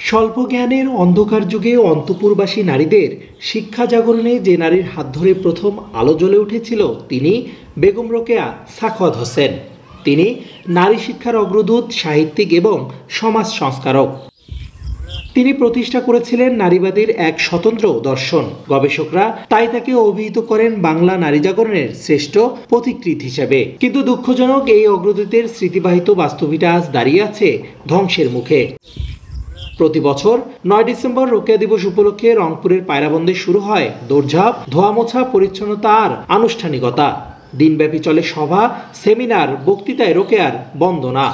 স্বল্প জ্ঞানের অন্ধকার যুগে অন্তঃপুরবাসী নারীদের শিক্ষা জাগরণে যে নারীর হাত ধরে প্রথম আলো জ্বলে উঠেছিল তিনি বেগম রোকেয়া সাখাওয়াত হোসেন। তিনি নারী শিক্ষার অগ্রদূত, সাহিত্যিক এবং সমাজ সংস্কারক। তিনি প্রতিষ্ঠা করেছিলেন নারীবাদীর এক স্বতন্ত্র দর্শন। গবেষকরা তাই তাকে অভিহিত করেন বাংলা নারী জাগরণের শ্রেষ্ঠ পথিকৃৎ হিসেবে। কিন্তু দুঃখজনক, এই অগ্রদূতের স্মৃতিবাহিত বাস্তবিকতা আজ দাঁড়িয়ে আছে ধ্বংসের মুখে। প্রতি বছর ৯ ডিসেম্বর রোকেয়া দিবস উপলক্ষে রংপুরের পায়রাবন্দে শুরু হয় দৌড়ঝাঁপ, ধোয়ামোছা, পরিচ্ছন্নতা আর আনুষ্ঠানিকতা। দিনব্যাপী চলে সভা, সেমিনার, বক্তৃতায় রোকেয়ার বন্দনা।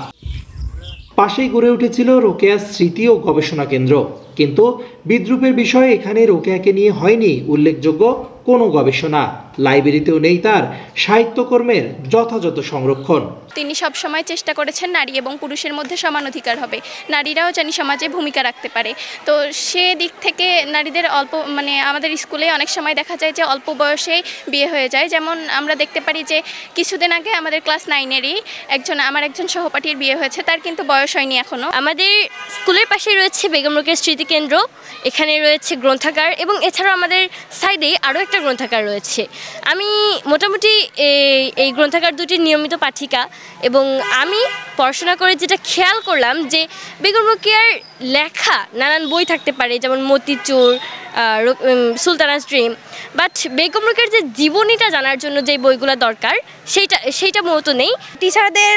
পাশেই গড়ে উঠেছিল রোকেয়ার স্মৃতি ও গবেষণা কেন্দ্র। কিন্তু বিদ্রুপের বিষয়ে এখানে রোকেয়াকে নিয়ে হয়নি উল্লেখযোগ্য কোনো গবেষণা। লাইব্রেরিতেও নেই তার সাহিত্যকর্মের যথাযথ সংরক্ষণ। তিনি সবসময় চেষ্টা করেছেন নারী এবং পুরুষের মধ্যে সমান অধিকার হবে, নারীরাও জানি সমাজে ভূমিকা রাখতে পারে। তো সে দিক থেকে নারীদের আমাদের স্কুলে অনেক সময় দেখা যায় যে অল্প বয়সেই বিয়ে হয়ে যায়। যেমন আমরা দেখতে পারি যে কিছুদিন আগে আমাদের ক্লাস 9-এরই আমার একজন সহপাঠীর বিয়ে হয়েছে, তার কিন্তু বয়স হয়নি এখনও। আমাদের স্কুলের পাশে রয়েছে বেগম রোকেয়া স্মৃতিকেন্দ্র, এখানে রয়েছে গ্রন্থাগার এবং এছাড়াও আমাদের সাইডে আরও একটা গ্রন্থাগার রয়েছে। আমি মোটামুটি এই গ্রন্থাগার দুটির নিয়মিত পাঠিকা এবং আমি পড়াশোনা করে যেটা খেয়াল করলাম যে বেগম রোকেয়ার লেখা নানান বই থাকতে পারে, যেমন মতিচুর, সুলতানাস ড্রিম, বাট বেগম রোকেয়ার যে জীবনীটা জানার জন্য যে বইগুলো দরকার সেইটা মূলত নেই। টিচারদের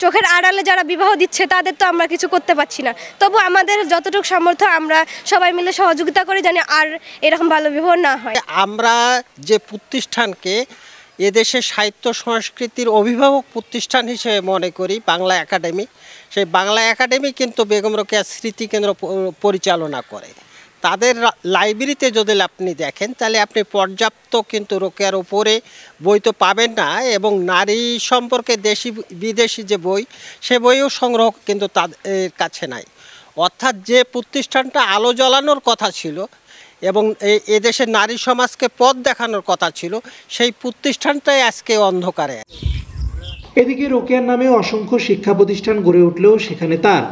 চোখের আড়ালে যারা বিবাহ দিচ্ছে তাদের তো আমরা কিছু করতে পারছি না, তবু আমাদের যতটুকু সামর্থ্য আমরা সবাই মিলে সহযোগিতা করে জানি আর এরকম ভালো বিবাহ না হয়। আমরা যে প্রতিষ্ঠানকে এদেশের সাহিত্য সংস্কৃতির অভিভাবক প্রতিষ্ঠান হিসেবে মনে করি বাংলা একাডেমি, সেই বাংলা একাডেমি কিন্তু বেগম রোকেয়া স্মৃতিকেন্দ্র পরিচালনা করে। তাদের লাইব্রেরিতে যদি আপনি দেখেন তাহলে আপনি পর্যাপ্ত কিন্তু রোকেয়ার উপরে বই তো পাবেন না, এবং নারী সম্পর্কে দেশি বিদেশি যে বই সে বইও সংগ্রহ কিন্তু তাদের কাছে নাই। অর্থাৎ যে প্রতিষ্ঠানটা আলো জ্বালানোর কথা ছিল এবং এদেশের নারী সমাজকে পথ দেখানোর কথা ছিল, সেই প্রতিষ্ঠানটাই আজকে অন্ধকারে। এদিকে রোকেয়ার নামে অসংখ্য শিক্ষা প্রতিষ্ঠান গড়ে উঠলেও সেখানে তার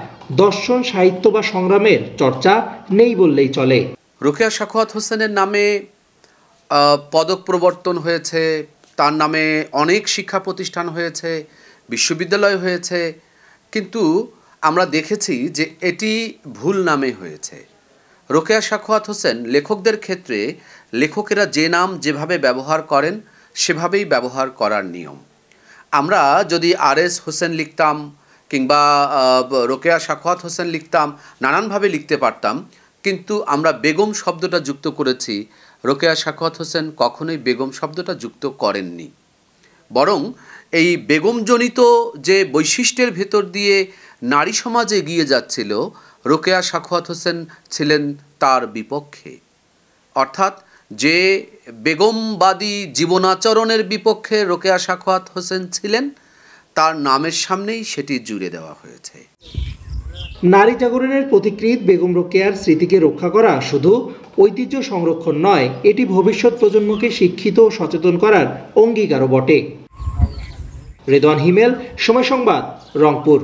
দর্শন, সাহিত্য বা সংগ্রামের চর্চা নেই বললেই চলে। রোকেয়া সাখাওয়াত হোসেনের নামে পদক প্রবর্তন হয়েছে, তার নামে অনেক শিক্ষা প্রতিষ্ঠান হয়েছে, বিশ্ববিদ্যালয় হয়েছে, কিন্তু আমরা দেখেছি যে এটি ভুল নামে হয়েছে। রোকেয়া সাখাওয়াত হোসেন লেখকদের ক্ষেত্রে লেখকেরা যে নাম যেভাবে ব্যবহার করেন সেভাবেই ব্যবহার করার নিয়ম। আমরা যদি RS হোসেন লিখতাম কিংবা রোকেয়া সাখাওয়াত হোসেন লিখতাম, নানানভাবে লিখতে পারতাম, কিন্তু আমরা বেগম শব্দটা যুক্ত করেছি। রোকেয়া সাখাওয়াত হোসেন কখনোই বেগম শব্দটা যুক্ত করেননি, বরং এই বেগমজনিত যে বৈশিষ্ট্যের ভেতর দিয়ে নারী সমাজ এগিয়ে যাচ্ছিল, রোকেয়া সাখাওয়াত হোসেন ছিলেন তার বিপক্ষে। অর্থাৎ যে বেগমবাদী জীবনাচরণের বিপক্ষে রোকেয়া সাখাওয়াত হোসেন ছিলেন, তার নামের সামনেই সেটি জুড়ে দেওয়া হয়েছে। নারী জাগরণের পথিকৃৎ বেগম রোকেয়ার স্মৃতিকে রক্ষা করা শুধু ঐতিহ্য সংরক্ষণ নয়, এটি ভবিষ্যৎ প্রজন্মকে শিক্ষিত ও সচেতন করার অঙ্গীকারও বটে। রেদওয়ান হিমেল, সময় সংবাদ, রংপুর।